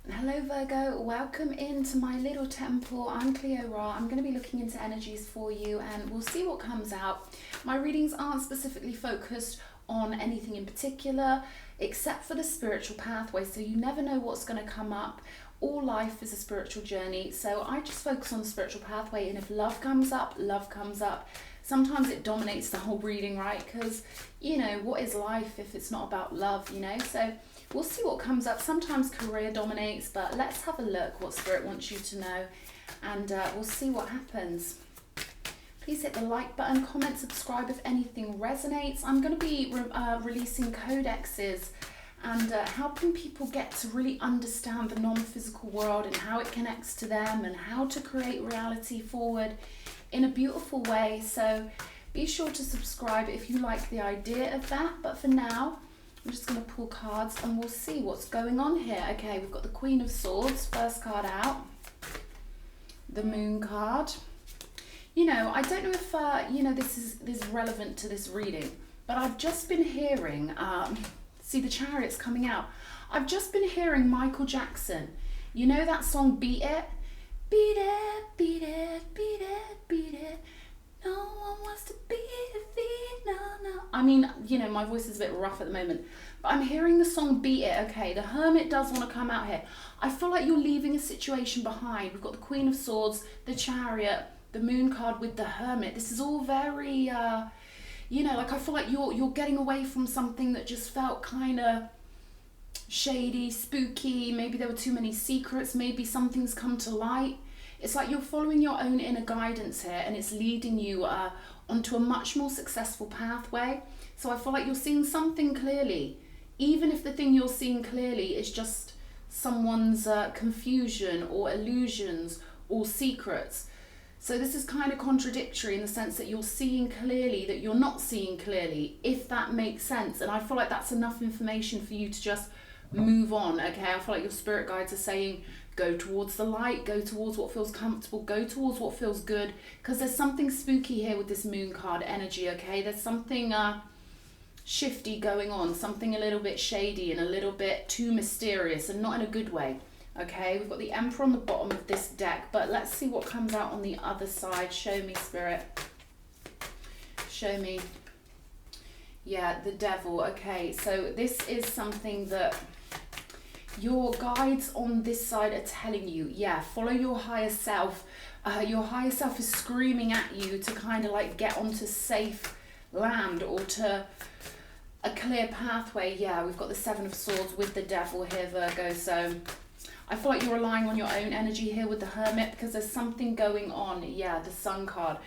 Hello Virgo, welcome into my little temple. I'm Cleo. I'm going to be looking into energies for you and we'll see what comes out. My readings aren't specifically focused on anything in particular except for the spiritual pathway, so you never know what's going to come up. All life is a spiritual journey, so I just focus on the spiritual pathway, and if love comes up, love comes up. Sometimes it dominates the whole reading, right? Because, you know, what is life if it's not about love, you know? So we'll see what comes up. Sometimes career dominates, but let's have a look what Spirit wants you to know, and we'll see what happens. Please hit the like button, comment, subscribe if anything resonates. I'm going to be releasing codexes and helping people get to really understand the non-physical world and how it connects to them and how to create reality forward in a beautiful way. So be sure to subscribe if you like the idea of that. But for now, I'm just going to pull cards and we'll see what's going on here. Okay, we've got the Queen of Swords, first card out. The Moon card. You know, I don't know if, you know, this is relevant to this reading, but I've just been hearing, see the Chariot's coming out. I've just been hearing Michael Jackson. You know that song, Beat It? Beat it, beat it, beat it, beat it. No one wants to beat it, no, no. I mean, you know, my voice is a bit rough at the moment, but I'm hearing the song Beat It. Okay, the Hermit does want to come out here. I feel like you're leaving a situation behind. We've got the Queen of Swords, the Chariot, the Moon card with the Hermit. This is all very, you know, like I feel like you're getting away from something that just felt kind of shady, spooky. Maybe there were too many secrets. Maybe something's come to light. It's like you're following your own inner guidance here, and it's leading you onto a much more successful pathway. So I feel like you're seeing something clearly, even if the thing you're seeing clearly is just someone's confusion or illusions or secrets. So this is kind of contradictory in the sense that you're seeing clearly that you're not seeing clearly, if that makes sense. And I feel like that's enough information for you to just move on, okay? I feel like your spirit guides are saying, go towards the light, go towards what feels comfortable, go towards what feels good, because there's something spooky here with this Moon card energy, okay? There's something shifty going on, something a little bit shady and a little bit too mysterious, and not in a good way. Okay, we've got the Emperor on the bottom of this deck, but let's see what comes out on the other side. Show me, Spirit. Show me. Yeah, the Devil. Okay, so this is something that your guides on this side are telling you. Yeah, follow your higher self. Your higher self is screaming at you to kind of like get onto safe land or to a clear pathway. Yeah, we've got the Seven of Swords with the Devil here, Virgo. So I feel like you're relying on your own energy here with the Hermit because there's something going on. Yeah, the Sun card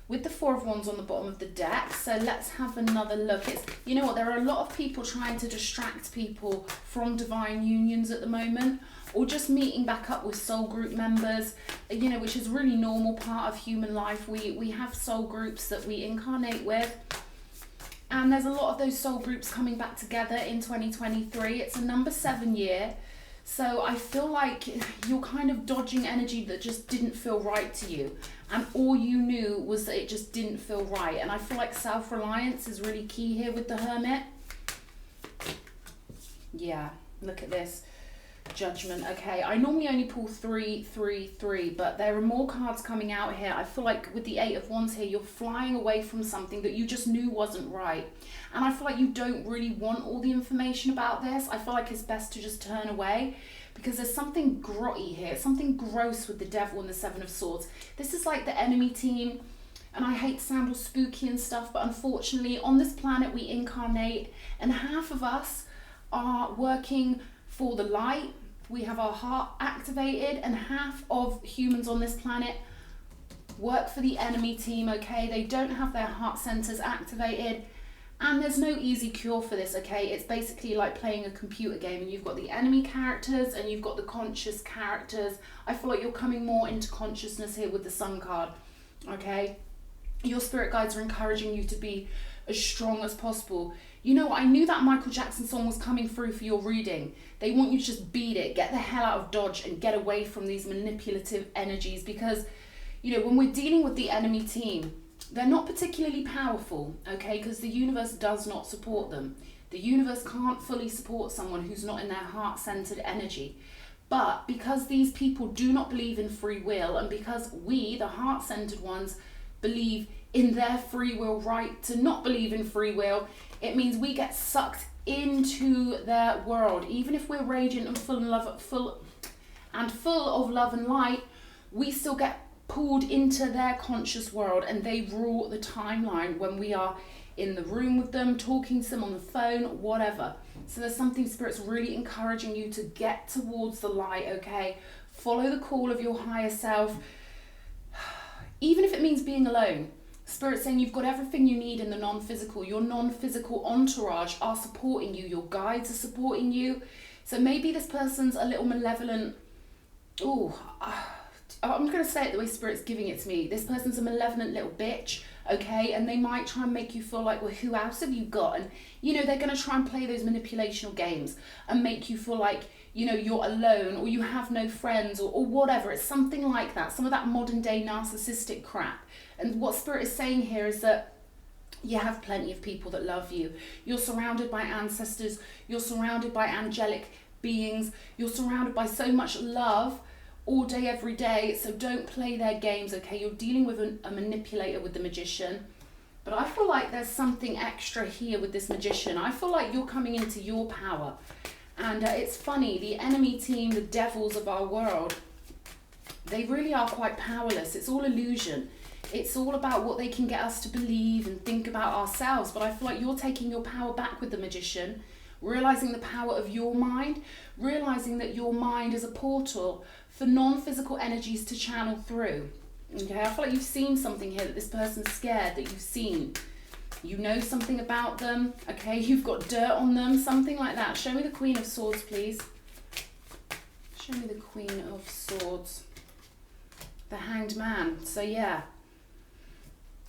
with the Four of Wands on the bottom of the deck. So let's have another look. It's, you know what, there are a lot of people trying to distract people from divine unions at the moment, or just meeting back up with soul group members, you know, which is really normal part of human life. We have soul groups that we incarnate with, and there's a lot of those soul groups coming back together in 2023. It's a number 7 year. So I feel like you're kind of dodging energy that just didn't feel right to you. And all you knew was that it just didn't feel right. And I feel like self-reliance is really key here with the Hermit. Yeah, look at this. Judgment. Okay, I normally only pull 3, 3, 3, but there are more cards coming out here. I feel like with the Eight of Wands here, you're flying away from something that you just knew wasn't right. And I feel like you don't really want all the information about this. I feel like it's best to just turn away because there's something grotty here, something gross with the Devil and the Seven of Swords. This is like the enemy team, and I hate to sound all spooky and stuff, but unfortunately on this planet we incarnate, and half of us are working for the light. We have our heart activated, and half of humans on this planet work for the enemy team, okay? They don't have their heart centers activated, and there's no easy cure for this, okay? It's basically like playing a computer game, and you've got the enemy characters and you've got the conscious characters. I feel like you're coming more into consciousness here with the Sun card, okay? Your spirit guides are encouraging you to be as strong as possible. You know, I knew that Michael Jackson song was coming through for your reading. They want you to just beat it, get the hell out of Dodge and get away from these manipulative energies, because, you know, when we're dealing with the enemy team, they're not particularly powerful, okay, because the universe does not support them. The universe can't fully support someone who's not in their heart-centered energy. But because these people do not believe in free will, and because we, the heart-centered ones, believe in their free will right to not believe in free will, it means we get sucked into their world. Even if we're radiant and full of love and light, we still get pulled into their conscious world, and they rule the timeline when we are in the room with them, talking to them on the phone, whatever. So there's something Spirit's really encouraging you to get towards the light, okay? Follow the call of your higher self, even if it means being alone. Spirit's saying you've got everything you need in the non-physical. Your non-physical entourage are supporting you. Your guides are supporting you. So maybe this person's a little malevolent. I'm going to say it the way Spirit's giving it to me. This person's a malevolent little bitch, okay? And they might try and make you feel like, well, who else have you got? And, they're going to try and play those manipulational games and make you feel like, you're alone, or you have no friends, or whatever. It's something like that. Some of that modern day narcissistic crap. And what Spirit is saying here is that you have plenty of people that love you. You're surrounded by ancestors. You're surrounded by angelic beings. You're surrounded by so much love all day, every day. So don't play their games, okay? You're dealing with a manipulator with the Magician. But I feel like there's something extra here with this Magician. I feel like you're coming into your power. And it's funny, the enemy team, the devils of our world, they really are quite powerless. It's all illusion. It's all about what they can get us to believe and think about ourselves. But I feel like you're taking your power back with the Magician, realizing the power of your mind, realizing that your mind is a portal for non-physical energies to channel through. Okay, I feel like you've seen something here that this person's scared that you've seen. You know something about them, okay? You've got dirt on them, something like that. Show me the Queen of Swords, please. Show me the Queen of Swords. The Hanged Man. So yeah,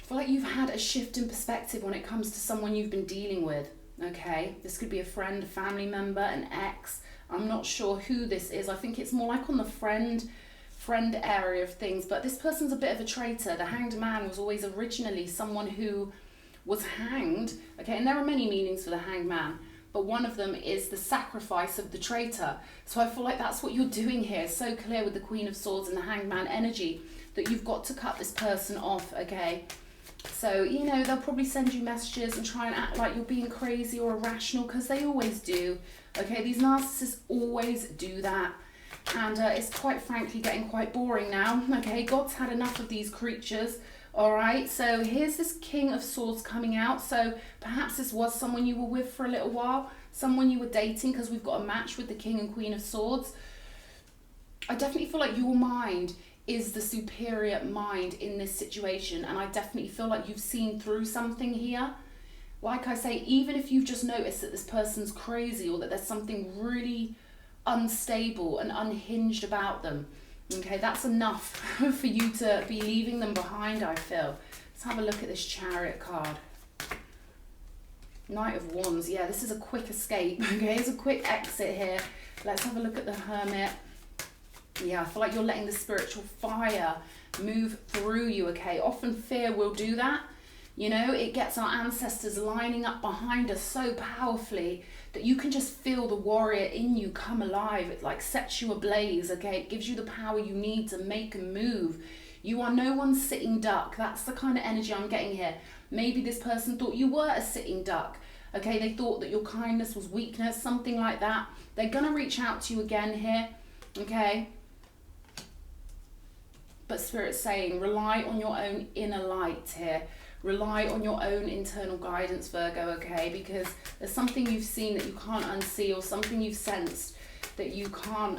I feel like you've had a shift in perspective when it comes to someone you've been dealing with, okay? This could be a friend, a family member, an ex. I'm not sure who this is. I think it's more like on the friend area of things, but this person's a bit of a traitor. The Hanged Man was always originally someone who was hanged, okay? And there are many meanings for the Hanged Man, but one of them is the sacrifice of the traitor. So I feel like that's what you're doing here. It's so clear with the Queen of Swords and the Hanged Man energy that you've got to cut this person off, okay? So, they'll probably send you messages and try and act like you're being crazy or irrational, because they always do, okay? These narcissists always do that. And it's quite frankly getting quite boring now, okay? God's had enough of these creatures, all right? So here's this King of Swords coming out. So perhaps this was someone you were with for a little while, someone you were dating, because we've got a match with the King and Queen of Swords. I definitely feel like your mind is the superior mind in this situation, and I definitely feel like you've seen through something here. Like I say, even if you've just noticed that this person's crazy or that there's something really unstable and unhinged about them, okay, that's enough for you to be leaving them behind, I feel. Let's have a look at this Chariot card. Knight of Wands. Yeah, this is a quick escape, okay? It's a quick exit here. Let's have a look at the Hermit. Yeah, I feel like you're letting the spiritual fire move through you, okay? Often fear will do that. It gets our ancestors lining up behind us so powerfully that you can just feel the warrior in you come alive. It like sets you ablaze, okay? It gives you the power you need to make a move. You are no one's sitting duck. That's the kind of energy I'm getting here. Maybe this person thought you were a sitting duck, okay? They thought that your kindness was weakness, something like that. They're gonna reach out to you again here, okay? But Spirit's saying, rely on your own inner light here. Rely on your own internal guidance, Virgo, okay? Because there's something you've seen that you can't unsee, or something you've sensed that you can't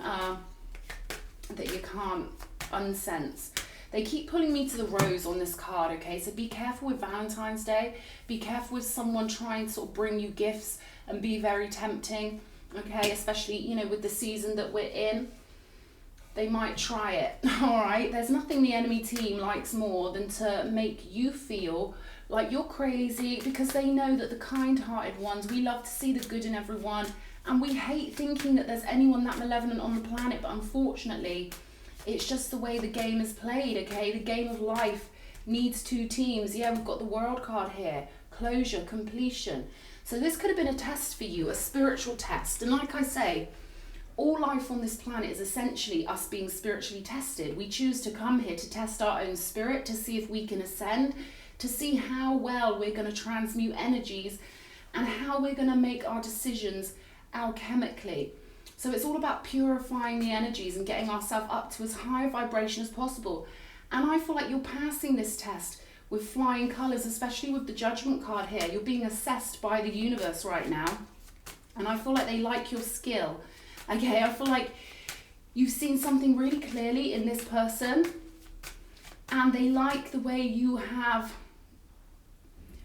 unsense. They keep pulling me to the rose on this card, okay? So be careful with Valentine's Day. Be careful with someone trying to sort of bring you gifts and be very tempting, okay? Especially, with the season that we're in. They might try it, all right? There's nothing the enemy team likes more than to make you feel like you're crazy, because they know that the kind-hearted ones, we love to see the good in everyone, and we hate thinking that there's anyone that malevolent on the planet, but unfortunately, it's just the way the game is played, okay? The game of life needs two teams. Yeah, we've got the World card here, closure, completion. So this could have been a test for you, a spiritual test, and like I say, all life on this planet is essentially us being spiritually tested. We choose to come here to test our own spirit, to see if we can ascend, to see how well we're going to transmute energies and how we're going to make our decisions alchemically. So it's all about purifying the energies and getting ourselves up to as high a vibration as possible. And I feel like you're passing this test with flying colours, especially with the Judgment card here. You're being assessed by the universe right now. And I feel like they like your skill. Okay, I feel like you've seen something really clearly in this person. And they like the way you have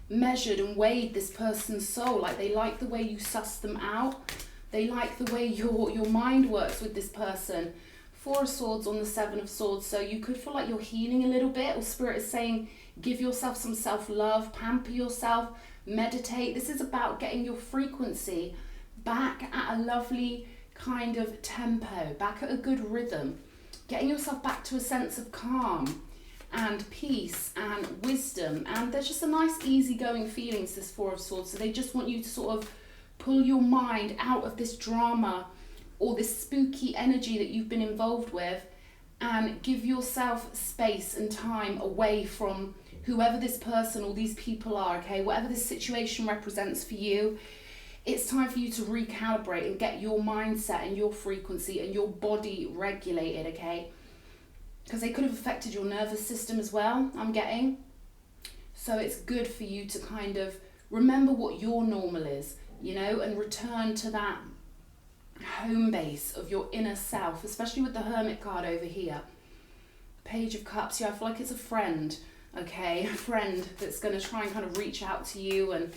measured and weighed this person's soul. Like they like the way you suss them out. They like the way your mind works with this person. 4 of Swords on the 7 of Swords. So you could feel like you're healing a little bit, or Spirit is saying, give yourself some self-love, pamper yourself, meditate. This is about getting your frequency back at a lovely kind of tempo, back at a good rhythm, getting yourself back to a sense of calm and peace and wisdom. And there's just a nice easygoing feeling to this 4 of Swords. So they just want you to sort of pull your mind out of this drama or this spooky energy that you've been involved with, and give yourself space and time away from whoever this person or these people are, okay? Whatever this situation represents for you, it's time for you to recalibrate and get your mindset and your frequency and your body regulated, okay? Because they could have affected your nervous system as well, I'm getting. So it's good for you to kind of remember what your normal is, you know, and return to that home base of your inner self, especially with the Hermit card over here. Page of Cups, yeah, I feel like it's a friend, okay? A friend that's going to try and kind of reach out to you. And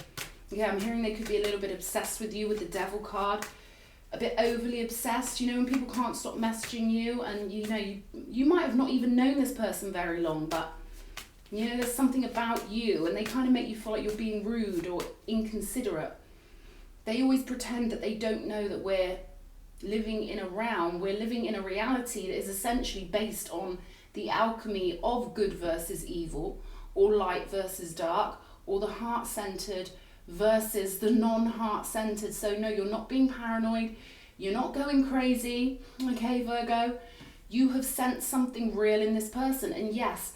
yeah, I'm hearing they could be a little bit obsessed with you with the Devil card. A bit overly obsessed, you know, when people can't stop messaging you, and you know, you might have not even known this person very long, but you know, there's something about you and they kind of make you feel like you're being rude or inconsiderate. They always pretend that they don't know that we're living in a realm, we're living in a reality that is essentially based on the alchemy of good versus evil, or light versus dark, or the heart-centered versus the non-heart-centered. So no, you're not being paranoid, you're not going crazy, okay, Virgo? You have sensed something real in this person. And yes,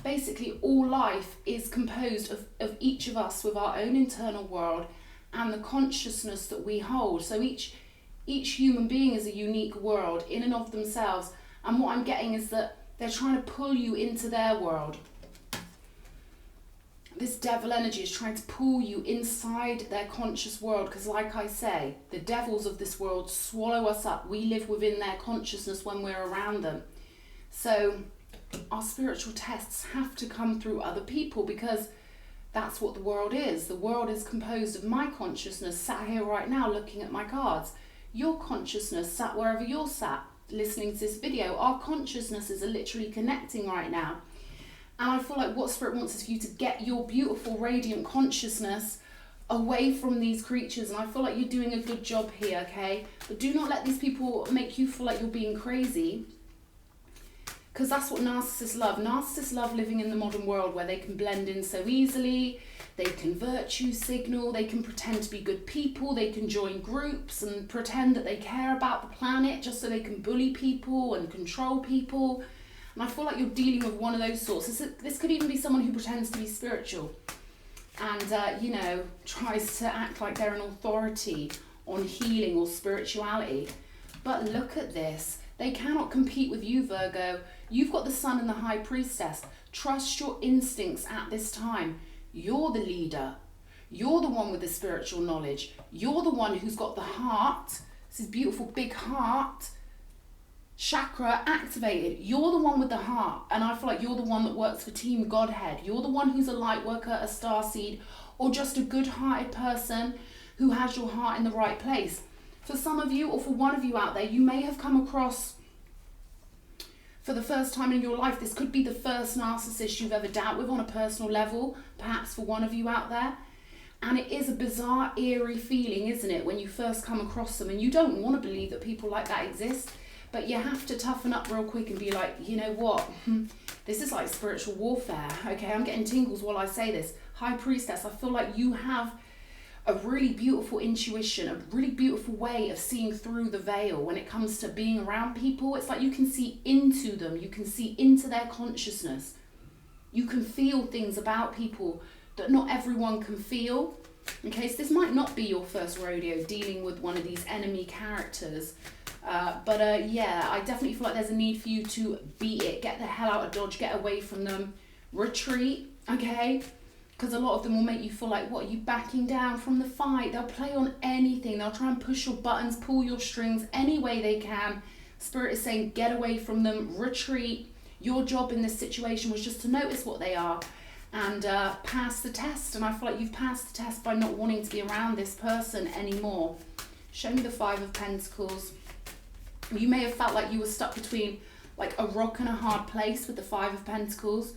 basically all life is composed of each of us with our own internal world and the consciousness that we hold. So each human being is a unique world in and of themselves. And what I'm getting is that they're trying to pull you into their world. This devil energy is trying to pull you inside their conscious world, because like I say, the devils of this world swallow us up. We live within their consciousness when we're around them. So our spiritual tests have to come through other people, because that's what the world is. The world is composed of my consciousness sat here right now looking at my cards. Your consciousness sat wherever you're sat listening to this video. Our consciousnesses are literally connecting right now. And I feel like what Spirit wants is for you to get your beautiful, radiant consciousness away from these creatures. And I feel like you're doing a good job here, okay? But do not let these people make you feel like you're being crazy, because that's what narcissists love. Narcissists love living in the modern world where they can blend in so easily. They can virtue signal. They can pretend to be good people. They can join groups and pretend that they care about the planet just so they can bully people and control people. And I feel like you're dealing with one of those sorts. This could even be someone who pretends to be spiritual and, you know, tries to act like they're an authority on healing or spirituality. But look at this. They cannot compete with you, Virgo. You've got the Sun and the High Priestess. Trust your instincts at this time. You're the leader. You're the one with the spiritual knowledge. You're the one who's got the heart. This beautiful big heart chakra activated. You're the one with the heart, and I feel like you're the one that works for Team Godhead. You're the one who's a light worker, a starseed, or just a good-hearted person who has your heart in the right place. For some of you, or for one of you out there, you may have come across for the first time in your life. This could be the first narcissist you've ever dealt with on a personal level, perhaps for one of you out there. And it is a bizarre, eerie feeling, isn't it, when you first come across them, and you don't want to believe that people like that exist. But you have to toughen up real quick and be like, you know what? This is like spiritual warfare. Okay, I'm getting tingles while I say this. High Priestess, I feel like you have a really beautiful intuition, a really beautiful way of seeing through the veil when it comes to being around people. It's like you can see into them, you can see into their consciousness. You can feel things about people that not everyone can feel. Okay, so this might not be your first rodeo dealing with one of these enemy characters. But yeah, I definitely feel like there's a need for you to beat it, get the hell out of Dodge, get away from them, retreat, okay? Because a lot of them will make you feel like, what, are you backing down from the fight? They'll play on anything. They'll try and push your buttons, pull your strings any way they can. Spirit is saying, get away from them, retreat. Your job in this situation was just to notice what they are and pass the test. And I feel like you've passed the test by not wanting to be around this person anymore. Show me the Five of Pentacles. You may have felt like you were stuck between like a rock and a hard place with the Five of Pentacles.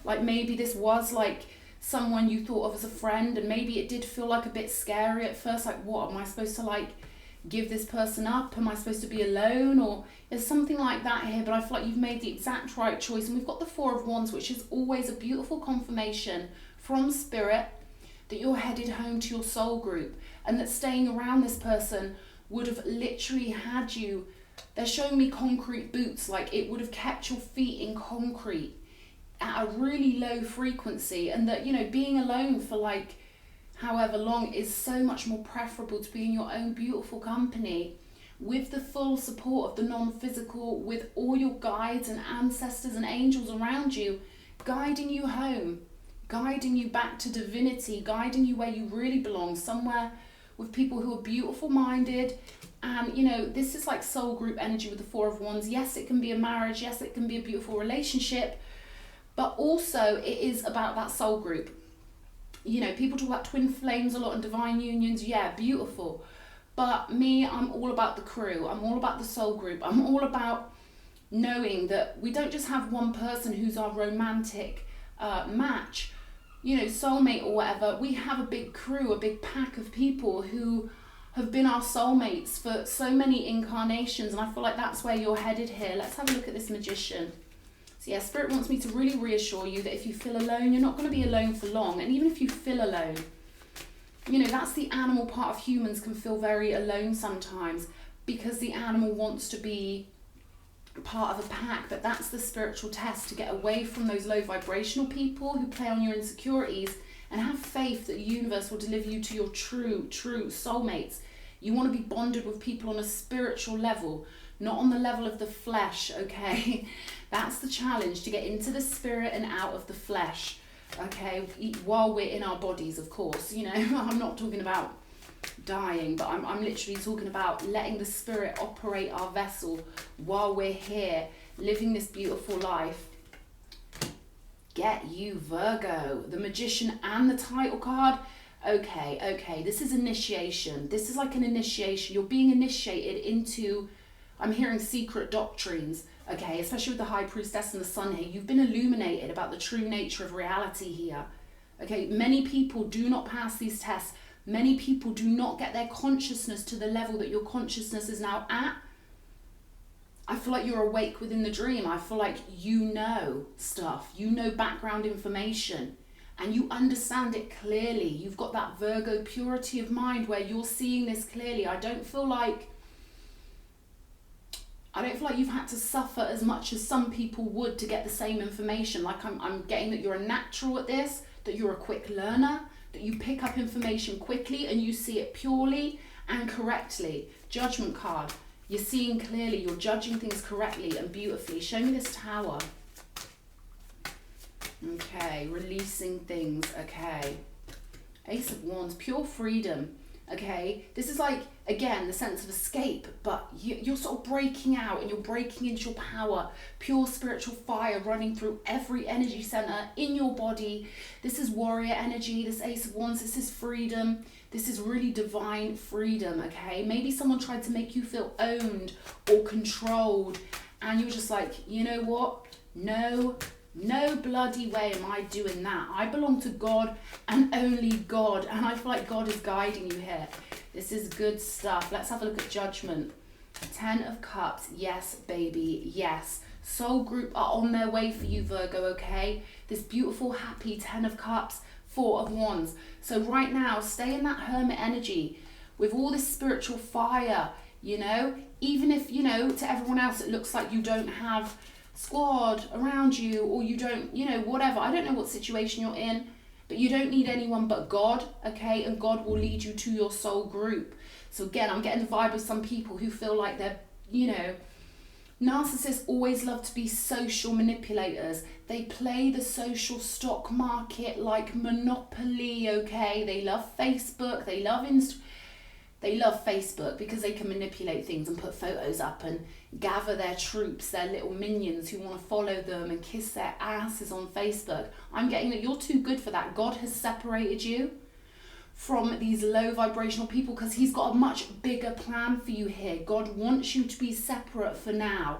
Like maybe this was like someone you thought of as a friend, and maybe it did feel like a bit scary at first. Like, what, am I supposed to like give this person up? Am I supposed to be alone? Or there's something like that here, but I feel like you've made the exact right choice. And we've got the Four of Wands, which is always a beautiful confirmation from Spirit that you're headed home to your soul group, and that staying around this person would have literally had you, they're showing me concrete boots, like it would have kept your feet in concrete at a really low frequency, and that, you know, being alone for like however long is so much more preferable to be in your own beautiful company with the full support of the non-physical, with all your guides and ancestors and angels around you, guiding you home, guiding you back to divinity, guiding you where you really belong, somewhere with people who are beautiful minded. And you know, this is like soul group energy with the Four of Wands. Yes, it can be a marriage, yes, it can be a beautiful relationship, but also it is about that soul group. You know, people talk about twin flames a lot and divine unions. Yeah, beautiful. But me, I'm all about the crew. I'm all about the soul group. I'm all about knowing that we don't just have one person who's our romantic match, you know, soulmate or whatever. We have a big crew, a big pack of people who have been our soulmates for so many incarnations. And I feel like that's where you're headed here. Let's have a look at this Magician. So yeah, Spirit wants me to really reassure you that if you feel alone, you're not going to be alone for long. And even if you feel alone, you know, that's the animal part of humans can feel very alone sometimes, because the animal wants to be part of a pack. But that's the spiritual test, to get away from those low vibrational people who play on your insecurities and have faith that the universe will deliver you to your true soulmates. You want to be bonded with people on a spiritual level, not on the level of the flesh, okay? That's the challenge, to get into the spirit and out of the flesh, okay? While we're in our bodies, of course, you know. I'm not talking about dying, but I'm literally talking about letting the spirit operate our vessel while we're here, living this beautiful life. Get you, Virgo, the Magician and the title card. Okay, this is initiation. This is like an initiation. You're being initiated into, I'm hearing secret doctrines, okay, especially with the High Priestess and the Sun here. You've been illuminated about the true nature of reality here. Okay, many people do not pass these tests. Many people do not get their consciousness to the level that your consciousness is now at. I feel like you're awake within the dream. I feel like you know stuff. You know background information. And you understand it clearly. You've got that Virgo purity of mind where you're seeing this clearly. I don't feel like you've had to suffer as much as some people would to get the same information. Like I'm getting that you're a natural at this, that you're a quick learner, that you pick up information quickly and you see it purely and correctly. Judgment card. You're seeing clearly, you're judging things correctly and beautifully. Show me this Tower. Okay, releasing things, okay. Ace of Wands, pure freedom, okay. This is like, again, the sense of escape, but you're sort of breaking out and you're breaking into your power. Pure spiritual fire running through every energy center in your body. This is warrior energy, this Ace of Wands, this is freedom. This is really divine freedom, okay. Maybe someone tried to make you feel owned or controlled and you're just like, you know what, no bloody way am I doing that. I belong to God and only God. And I feel like God is guiding you here. This is good stuff. Let's have a look at Judgment. 10 of Cups. Yes, baby. Yes. Soul group are on their way for you, Virgo, okay? This beautiful, happy 10 of Cups, Four of Wands. So right now, stay in that hermit energy with all this spiritual fire, you know, even if, you know, to everyone else it looks like you don't have squad around you, or you don't, you know, whatever. I don't know what situation you're in, but you don't need anyone but God, okay? And God will lead you to your soul group. So again, I'm getting the vibe of some people who feel like they're, you know, narcissists always love to be social manipulators. They play the social stock market like Monopoly, okay? They love Facebook, they love Facebook because they can manipulate things and put photos up and gather their troops, their little minions who want to follow them and kiss their asses on Facebook. I'm getting that you're too good for that. God has separated you from these low vibrational people because he's got a much bigger plan for you here. God wants you to be separate for now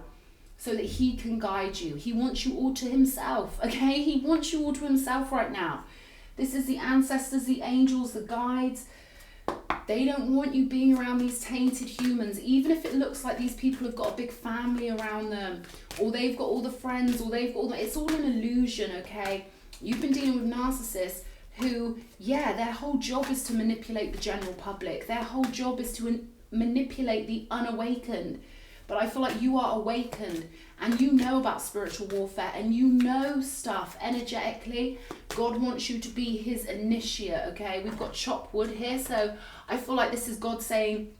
so that he can guide you. He wants you all to himself, okay? He wants you all to himself right now. This is the ancestors, the angels, the guides. They don't want you being around these tainted humans, even if it looks like these people have got a big family around them, or they've got all the friends, or they've got all the, it's all an illusion, okay? You've been dealing with narcissists who, yeah, their whole job is to manipulate the general public. Their whole job is to manipulate the unawakened. But I feel like you are awakened and you know about spiritual warfare and you know stuff energetically. God wants you to be his initiate, okay? We've got chopped wood here, so I feel like this is God saying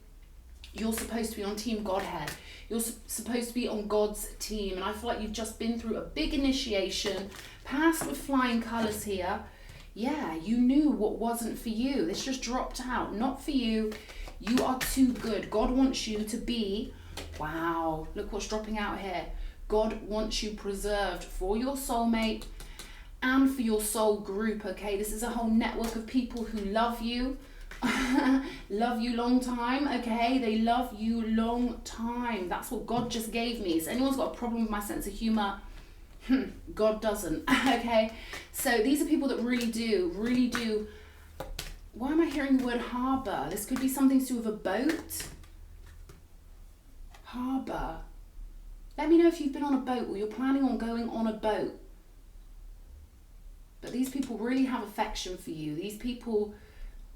you're supposed to be on Team Godhead. You're supposed to be on God's team. And I feel like you've just been through a big initiation, passed with flying colours here. Yeah, you knew what wasn't for you. This just dropped out. Not for you. You are too good. God wants you to be, wow, look what's dropping out here. God wants you preserved for your soulmate and for your soul group, okay? This is a whole network of people who love you. Love you long time, okay? They love you long time. That's what God just gave me. So anyone's got a problem with my sense of humor, God doesn't, okay? So these are people that really do. Why am I hearing the word harbour? This could be something to do with a boat. Harbour. Let me know if you've been on a boat or you're planning on going on a boat. But these people really have affection for you. These people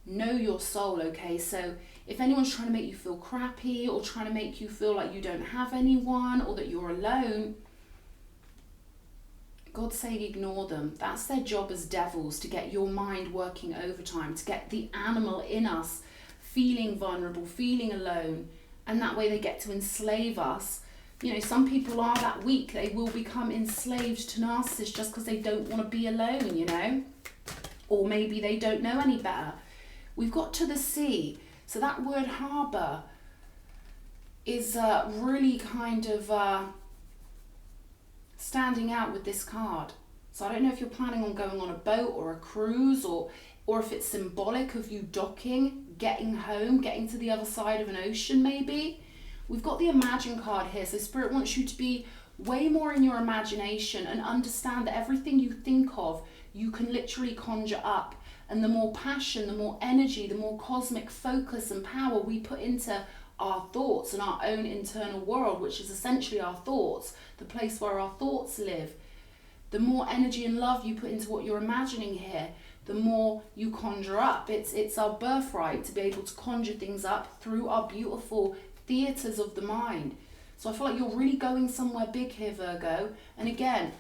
know your soul, okay? So if anyone's trying to make you feel crappy or trying to make you feel like you don't have anyone or that you're alone, God's saying ignore them. That's their job as devils, to get your mind working overtime, to get the animal in us feeling vulnerable, feeling alone, and that way they get to enslave us. You know, some people are that weak. They will become enslaved to narcissists just because they don't want to be alone, you know? Or maybe they don't know any better. We've got to the sea. So that word harbour is really kind of standing out with this card. So I don't know if you're planning on going on a boat or a cruise, or if it's symbolic of you docking, getting home, getting to the other side of an ocean maybe. We've got the Imagine card here. So Spirit wants you to be way more in your imagination and understand that everything you think of, you can literally conjure up. And the more passion, the more energy, the more cosmic focus and power we put into our thoughts and our own internal world, which is essentially our thoughts, the place where our thoughts live, the more energy and love you put into what you're imagining here, the more you conjure up. It's our birthright to be able to conjure things up through our beautiful theatres of the mind. So I feel like you're really going somewhere big here, Virgo. And again,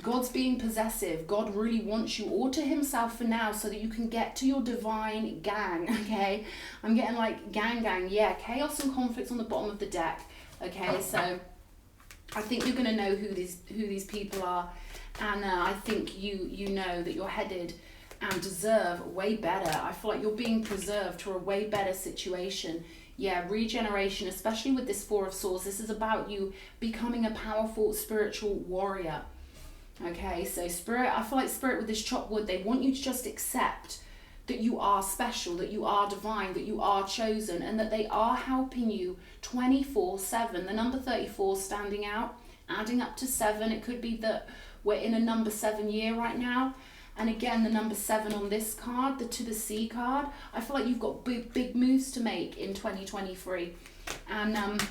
God's being possessive. God really wants you all to himself for now so that you can get to your divine gang, okay? I'm getting like gang, yeah, chaos and conflict on the bottom of the deck, okay? So I think you're going to know who these people are, and I think you know that you're headed and deserve way better. I feel like you're being preserved for a way better situation. Yeah, regeneration, especially with this Four of Swords. This is about you becoming a powerful spiritual warrior. Okay, so Spirit, I feel like Spirit with this chopped wood, they want you to just accept that you are special, that you are divine, that you are chosen, and that they are helping you 24/7. The number 34 standing out, adding up to 7. It could be that we're in a number 7 year right now. And again, the number 7 on this card, the To the Sea card, I feel like you've got big moves to make in 2023. And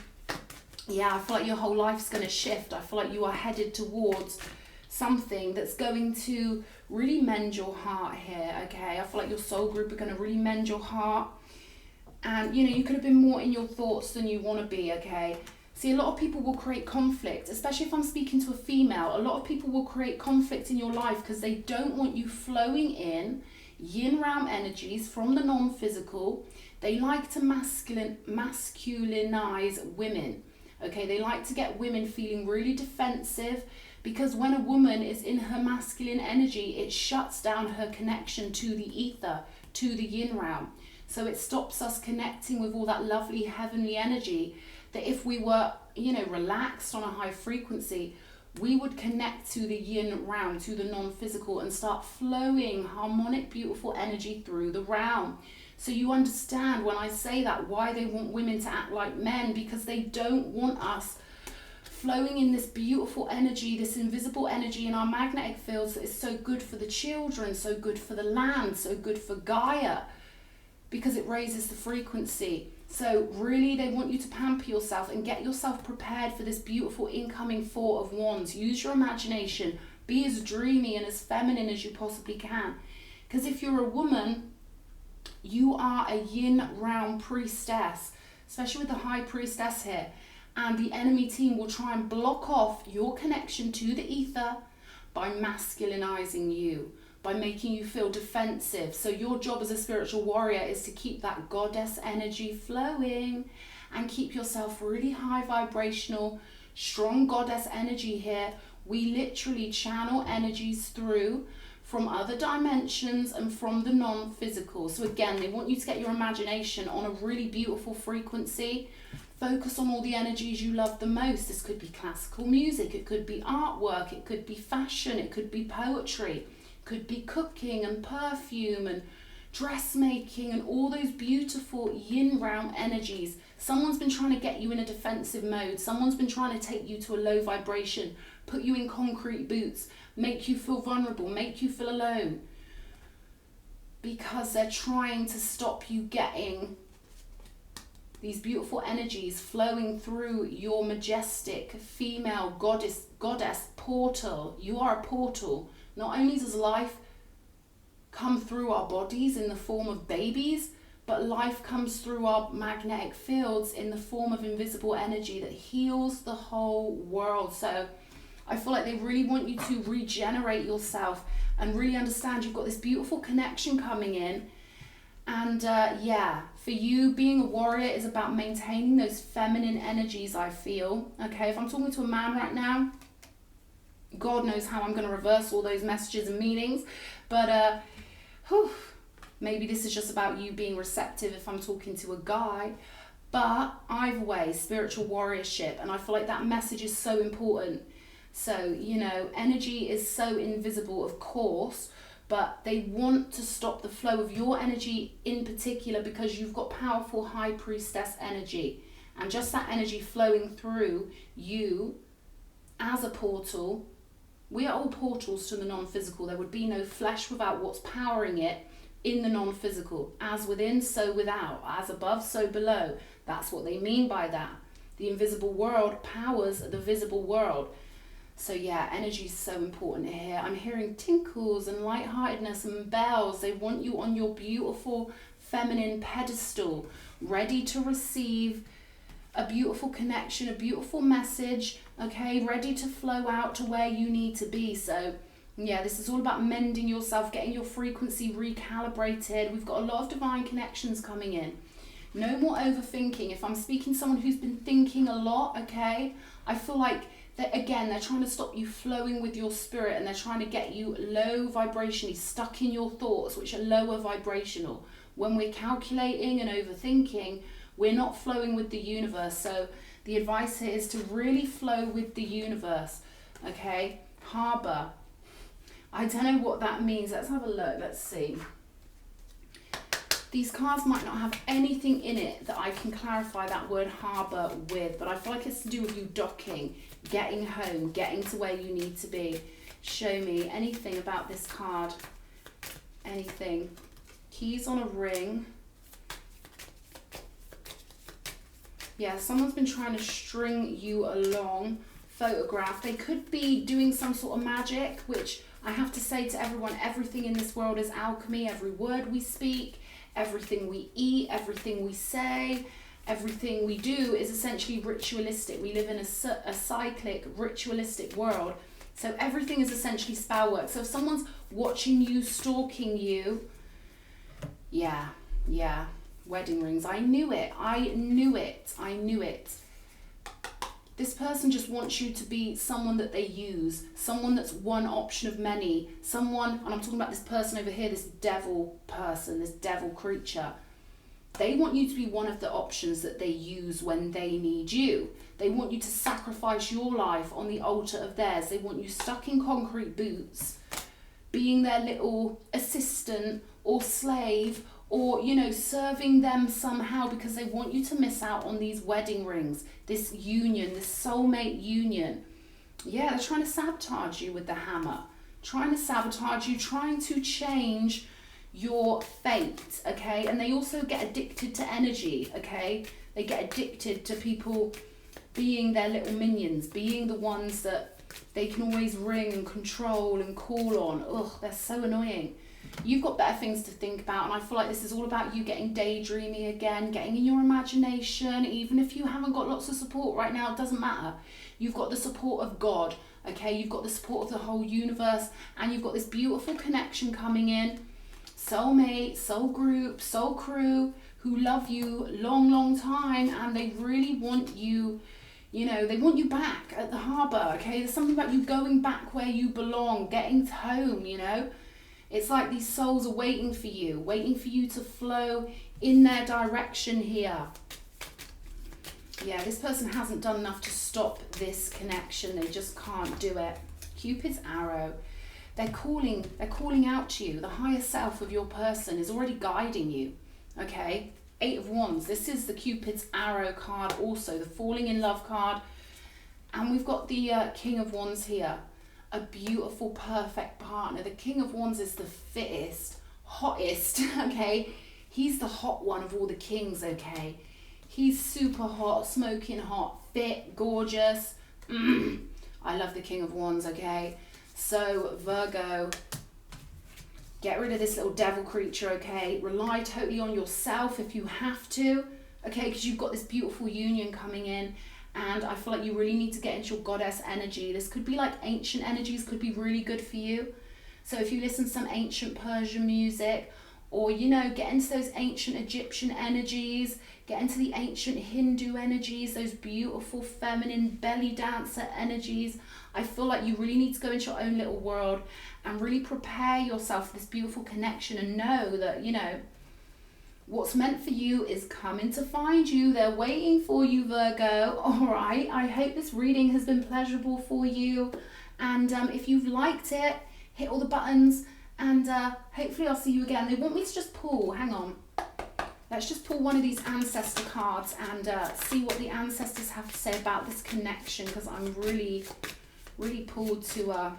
yeah, I feel like your whole life's going to shift. I feel like you are headed towards something that's going to really mend your heart here, okay? I feel like your soul group are going to really mend your heart. And, you know, you could have been more in your thoughts than you want to be, okay? See, a lot of people will create conflict, especially if I'm speaking to a female. A lot of people will create conflict in your life because they don't want you flowing in yin realm energies from the non-physical. They like to masculinize women, okay? They like to get women feeling really defensive, because when a woman is in her masculine energy, it shuts down her connection to the ether, to the yin realm. So it stops us connecting with all that lovely heavenly energy that if we were, you know, relaxed on a high frequency, we would connect to the yin realm, to the non-physical, and start flowing harmonic, beautiful energy through the realm. So you understand when I say that, why they want women to act like men, because they don't want us flowing in this beautiful energy, this invisible energy in our magnetic fields that is so good for the children, so good for the land, so good for Gaia, because it raises the frequency. So really they want you to pamper yourself and get yourself prepared for this beautiful incoming Four of Wands. Use your imagination. Be as dreamy and as feminine as you possibly can. Because if you're a woman, you are a yin realm priestess, especially with the high priestess here. And the enemy team will try and block off your connection to the ether by masculinizing you, by making you feel defensive. So your job as a spiritual warrior is to keep that goddess energy flowing and keep yourself really high vibrational, strong goddess energy here. We literally channel energies through from other dimensions and from the non-physical. So again, they want you to get your imagination on a really beautiful frequency. Focus on all the energies you love the most. This could be classical music, it could be artwork, it could be fashion, it could be poetry, could be cooking and perfume and dressmaking and all those beautiful yin realm energies. Someone's been trying to get you in a defensive mode. Someone's been trying to take you to a low vibration, put you in concrete boots, make you feel vulnerable, make you feel alone, because they're trying to stop you getting these beautiful energies flowing through your majestic female goddess portal. You are a portal. Not only does life come through our bodies in the form of babies, but life comes through our magnetic fields in the form of invisible energy that heals the whole world. So I feel like they really want you to regenerate yourself and really understand you've got this beautiful connection coming in. And yeah, for you, being a warrior is about maintaining those feminine energies, I feel. Okay, if I'm talking to a man right now, God knows how I'm going to reverse all those messages and meanings. But maybe this is just about you being receptive if I'm talking to a guy. But either way, spiritual warriorship. And I feel like that message is so important. So, you know, energy is so invisible, of course, but they want to stop the flow of your energy in particular because you've got powerful high priestess energy. And just that energy flowing through you as a portal. We are all portals to the non-physical. There would be no flesh without what's powering it in the non-physical. As within, so without. As above, so below. That's what they mean by that. The invisible world powers the visible world. So yeah, energy is so important here. I'm hearing tinkles and lightheartedness and bells. They want you on your beautiful feminine pedestal, ready to receive a beautiful connection, a beautiful message, okay, ready to flow out to where you need to be. So yeah, this is all about mending yourself, getting your frequency recalibrated. We've got a lot of divine connections coming in. No more overthinking. If I'm speaking to someone who's been thinking a lot, okay, I feel like that again, they're trying to stop you flowing with your spirit, and they're trying to get you low vibrationally, stuck in your thoughts, which are lower vibrational. When we're calculating and overthinking, we're not flowing with the universe. So the advice here is to really flow with the universe, okay? Harbor. I don't know what that means. Let's have a look. Let's see. These cards might not have anything in it that I can clarify that word harbor with, but I feel like it's to do with you docking, getting home, getting to where you need to be. Show me anything about this card. Anything. Keys on a ring. Yeah, someone's been trying to string you along photograph. They could be doing some sort of magic, which I have to say to everyone, everything in this world is alchemy. Every word we speak, everything we eat, everything we say, everything we do is essentially ritualistic. We live in a cyclic, ritualistic world. So everything is essentially spell work. So if someone's watching you, stalking you, yeah, wedding rings. I knew it. This person just wants you to be someone that they use, someone that's one option of many, someone, and I'm talking about this person over here, this devil person, this devil creature. They want you to be one of the options that they use when they need you. They want you to sacrifice your life on the altar of theirs. They want you stuck in concrete boots, being their little assistant or slave, or, you know, serving them somehow, because they want you to miss out on these wedding rings, this union, this soulmate union. Yeah, they're trying to sabotage you with the hammer, trying to sabotage you, trying to change your fate, okay? And they also get addicted to energy, okay? They get addicted to people being their little minions, being the ones that they can always ring and control and call on. Ugh, they're so annoying. You've got better things to think about, and I feel like this is all about you getting daydreamy again, getting in your imagination. Even if you haven't got lots of support right now, it doesn't matter. You've got the support of God, okay? You've got the support of the whole universe, and you've got this beautiful connection coming in. Soulmate, soul group, soul crew, who love you long time, and they really want you, you know, they want you back at the harbour, okay? There's something about you going back where you belong, getting home, you know? It's like these souls are waiting for you to flow in their direction here. Yeah, this person hasn't done enough to stop this connection. They just can't do it. Cupid's arrow. They're calling out to you. The higher self of your person is already guiding you, okay? 8 of Wands. This is the Cupid's arrow card also, the falling in love card. And we've got the King of Wands here. A beautiful, perfect partner. The King of Wands is the fittest, hottest, okay? He's the hot one of all the kings, okay? He's super hot, smoking hot, fit, gorgeous. I love the King of Wands, okay? So, Virgo, get rid of this little devil creature, okay? Rely totally on yourself if you have to, okay? Because you've got this beautiful union coming in. And I feel like you really need to get into your goddess energy. This could be like ancient energies, could be really good for you. So if you listen to some ancient Persian music, or, you know, get into those ancient Egyptian energies, get into the ancient Hindu energies, those beautiful feminine belly dancer energies. I feel like you really need to go into your own little world and really prepare yourself for this beautiful connection, and know that, you know, what's meant for you is coming to find you. They're waiting for you, Virgo. All right. I hope this reading has been pleasurable for you. And if you've liked it, hit all the buttons. And hopefully I'll see you again. They want me to just pull. Hang on. Let's just pull one of these ancestor cards and see what the ancestors have to say about this connection. Because I'm really pulled to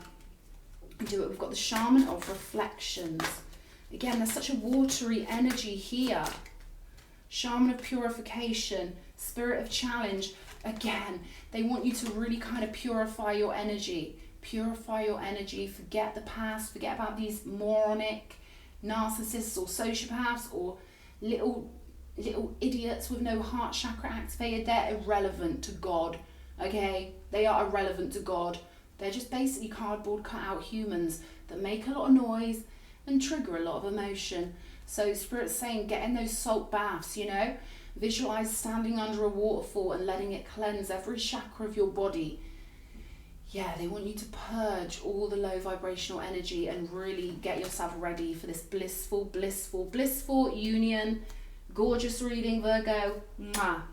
do it. We've got the Shaman of Reflections. Again, there's such a watery energy here. Shaman of Purification, Spirit of Challenge. Again, they want you to really kind of purify your energy. Purify your energy. Forget the past. Forget about these moronic narcissists or sociopaths or little idiots with no heart chakra activated. They're irrelevant to God, okay? They are irrelevant to God. They're just basically cardboard cutout humans that make a lot of noise and trigger a lot of emotion. So Spirit's saying, get in those salt baths, you know? Visualize standing under a waterfall and letting it cleanse every chakra of your body. Yeah, they want you to purge all the low vibrational energy and really get yourself ready for this blissful union. Gorgeous reading, Virgo. Mwah.